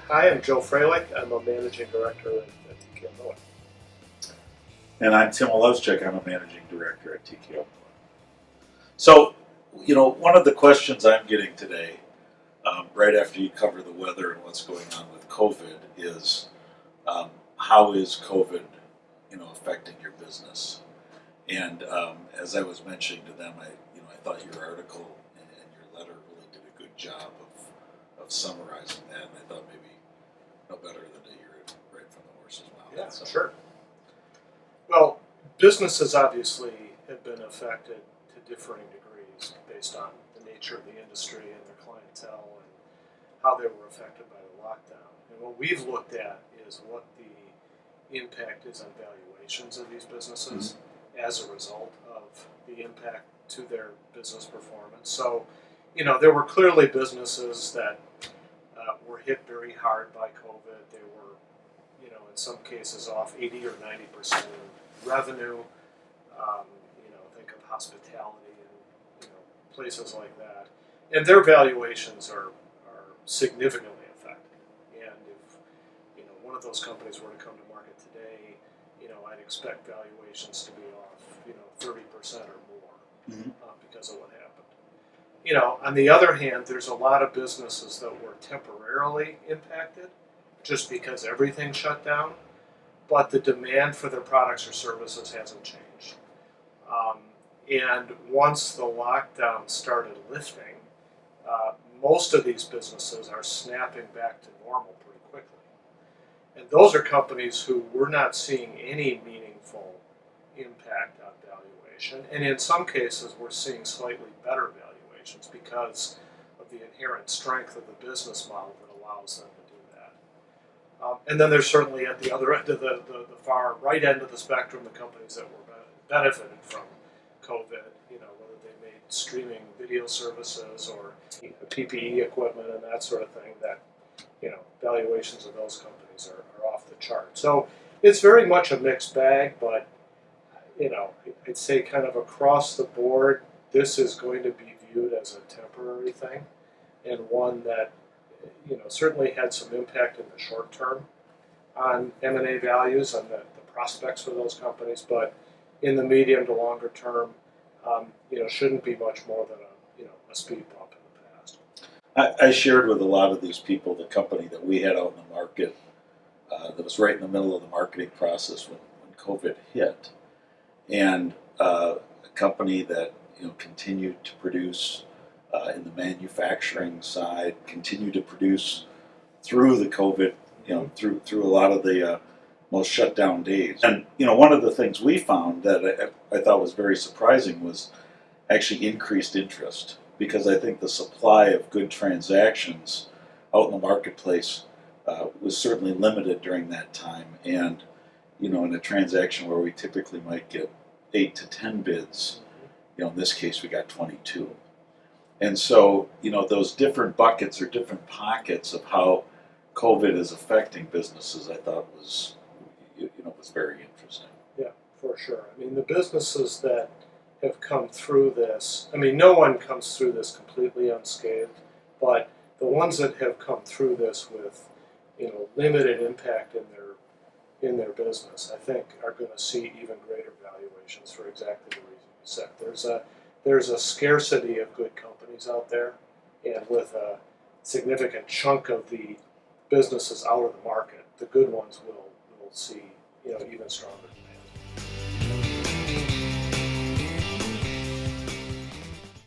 Hi, I'm Joe Freilich. I'm a managing director at TKO. And I'm Tim Olewczyk. I'm a managing director at TKO. So, one of the questions I'm getting today, right after you cover the weather and what's going on with COVID, is how is COVID, affecting your business? And as I was mentioning to them, I thought your article and your letter really did a good job of summarizing that. And I thought maybe no better than to hear it right from the horse's mouth. Yeah, So. sure. Well, businesses obviously have been affected to differing degrees based on the nature of the industry and their clientele and how they were affected by the lockdown. And what we've looked at is what the impact is on valuations of these businesses as a result of the impact to their business performance. So, there were clearly businesses that were hit very hard by COVID. They were, in some cases off 80 or 90% of revenue. Think of hospitality and places like that, and their valuations are significantly affected. And if one of those companies were to come to market today, I'd expect valuations to be off 30% or more because of what happened. On the other hand, there's a lot of businesses that were temporarily impacted just because everything shut down, but the demand for their products or services hasn't changed. And once the lockdown started lifting, most of these businesses are snapping back to normal pretty quickly. And those are companies who we're not seeing any meaningful impact on valuation. And in some cases, we're seeing slightly better valuations because of the inherent strength of the business model that allows them to do that. And then there's certainly at the other end of the far right end of the spectrum, the companies that were benefited from COVID, whether they made streaming video services or PPE equipment and that sort of thing, that, valuations of those companies are off the chart. So it's very much a mixed bag, but, I'd say kind of across the board, this is going to be viewed as a temporary thing and one that, certainly had some impact in the short term on M&A values, on the prospects for those companies, but in the medium to longer term, shouldn't be much more than a speed bump in the past. I shared with a lot of these people the company that we had out in the market that was right in the middle of the marketing process when COVID hit, and a company that continued to produce in the manufacturing side, continued to produce through the COVID, through a lot of the most shut down days. And one of the things we found that I thought was very surprising was actually increased interest, because I think the supply of good transactions out in the marketplace was certainly limited during that time. And in a transaction where we typically might get 8 to 10 bids, in this case we got 22. And so those different buckets or different pockets of how COVID is affecting businesses, I thought was very interesting. Yeah, for sure. I mean, the businesses that have come through this, no one comes through this completely unscathed, but the ones that have come through this with, limited impact in their business, I think are going to see even greater valuations for exactly the reason you said. There's a scarcity of good companies out there, and with a significant chunk of the businesses out of the market, the good ones will see even stronger demand.